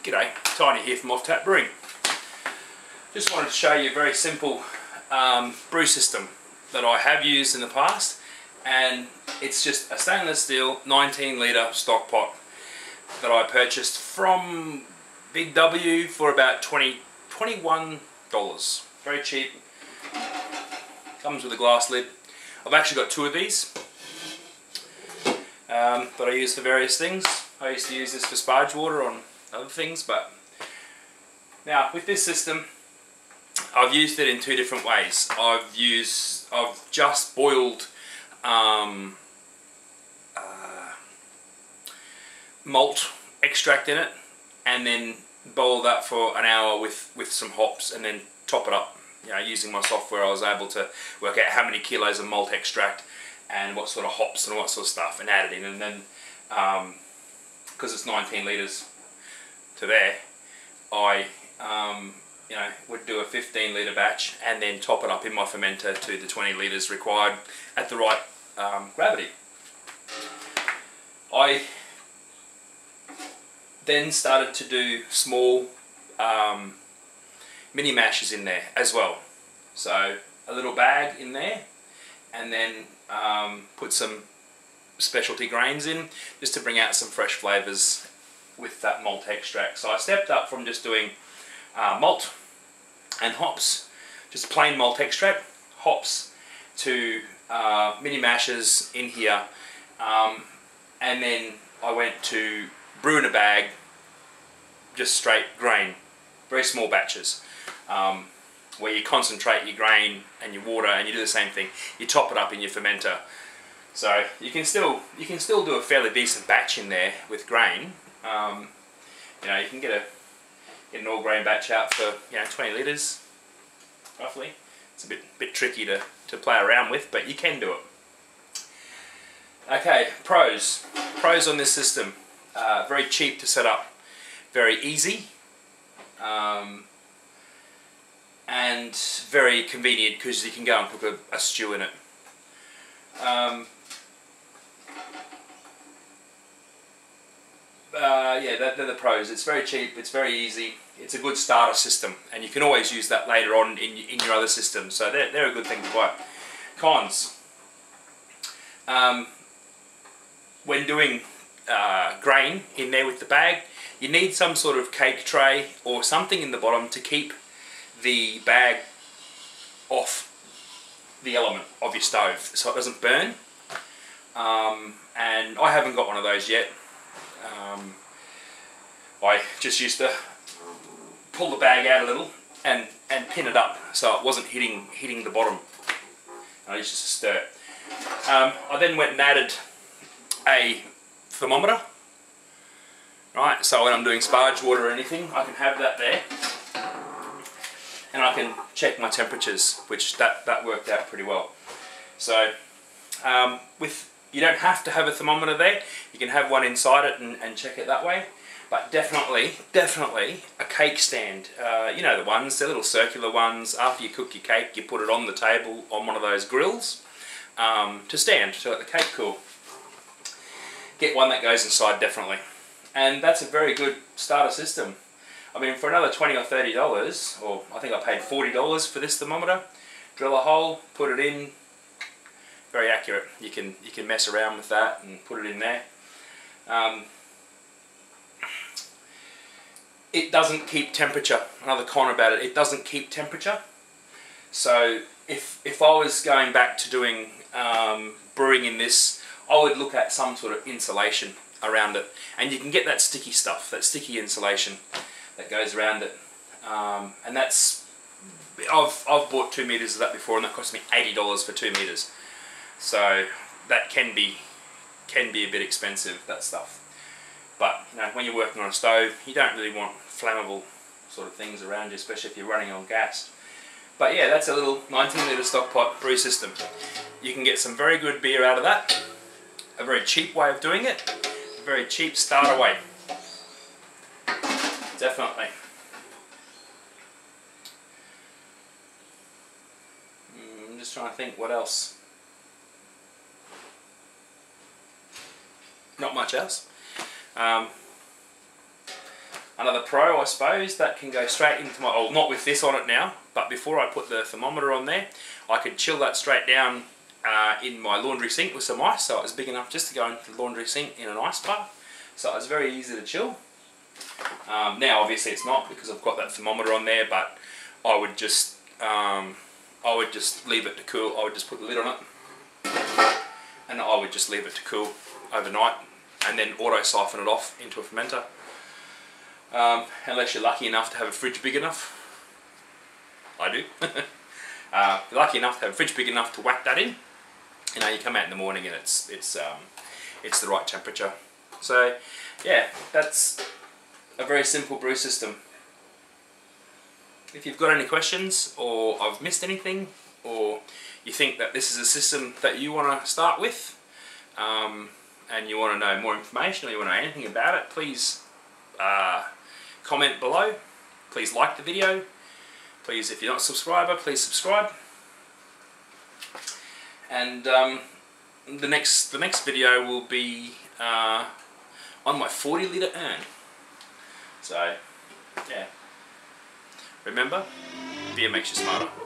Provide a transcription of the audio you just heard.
G'day, Tiny here from Off Tap Brewing. Just wanted to show you a very simple brew system that I have used in the past, and it's just a stainless steel 19 litre stock pot that I purchased from Big W for about $21. Very cheap. Comes with a glass lid. I've actually got two of these that I use for various things. I used to use this for sparge water on other things, but now with this system I've used it in two different ways. I've just boiled malt extract in it and then boil that for an hour with some hops and then top it up. You know, using my software I was able to work out how many kilos of malt extract and what sort of hops and all that sort of stuff and add it in, and then because it's 19 litres to there, I you know, would do a 15 litre batch and then top it up in my fermenter to the 20 litres required at the right gravity. I then started to do small mini mashes in there as well. So a little bag in there, and then put some specialty grains in just to bring out some fresh flavours with that malt extract. So I stepped up from just doing malt and hops, just plain malt extract, hops, to mini mashes in here, and then I went to brew in a bag, just straight grain, very small batches, where you concentrate your grain and your water, and you do the same thing. You top it up in your fermenter, so you can still do a fairly decent batch in there with grain. You know, you can get an all grain batch out for 20 litres roughly. It's a bit tricky to play around with, but you can do it. Okay, pros on this system: very cheap to set up, very easy, and very convenient because you can go and cook a stew in it. Yeah, they're the pros. It's very cheap, it's very easy, it's a good starter system, and you can always use that later on in your other systems, so they're a good thing to buy. Cons: when doing grain in there with the bag, you need some sort of cake tray or something in the bottom to keep the bag off the element of your stove so it doesn't burn, and I haven't got one of those yet. I just used to pull the bag out a little and pin it up so it wasn't hitting the bottom. I used to stir it. I then went and added a thermometer. Right, so when I'm doing sparge water or anything, I can have that there, and I can check my temperatures, which that worked out pretty well. So you don't have to have a thermometer there. You can have one inside it and check it that way. But definitely a cake stand. You know the ones, the little circular ones. After you cook your cake, you put it on the table on one of those grills to stand to let the cake cool. Get one that goes inside, definitely. And that's a very good starter system. I mean, for another $20 or $30, or I think I paid $40 for this thermometer, drill a hole, put it in. Very accurate. You can mess around with that and put it in there. It doesn't keep temperature. Another con about it: it doesn't keep temperature. So if I was going back to doing brewing in this, I would look at some sort of insulation around it, and you can get that sticky stuff, that sticky insulation that goes around it, and that's I've bought 2 meters of that before, and that cost me $80 for 2 meters. So that can be a bit expensive, that stuff. But you know, when you're working on a stove, you don't really want flammable sort of things around you, especially if you're running on gas. But yeah, that's a little 19 litre stock pot brew system. You can get some very good beer out of that. A very cheap way of doing it. A very cheap starter way. Definitely. I'm just trying to think what else. Not much else. another pro, I suppose, that can go straight into my, oh, not with this on it now, but before I put the thermometer on there, I could chill that straight down in my laundry sink with some ice, so it was big enough just to go into the laundry sink in an ice bath. So it was very easy to chill. Now obviously it's not, because I've got that thermometer on there, but I would just leave it to cool. I would just put the lid on it, and I would just leave it to cool overnight, and then auto siphon it off into a fermenter. Unless you're lucky enough to have a fridge big enough. I do. If you're lucky enough to have a fridge big enough to whack that in, you know, you come out in the morning and it's the right temperature. So yeah, that's a very simple brew system. If you've got any questions, or I've missed anything, or you think that this is a system that you want to start with, and you want to know more information, or you want to know anything about it, please comment below. Please like the video. Please, if you're not a subscriber, please subscribe. And the next video will be on my 40-litre urn. So yeah, remember, beer makes you smarter.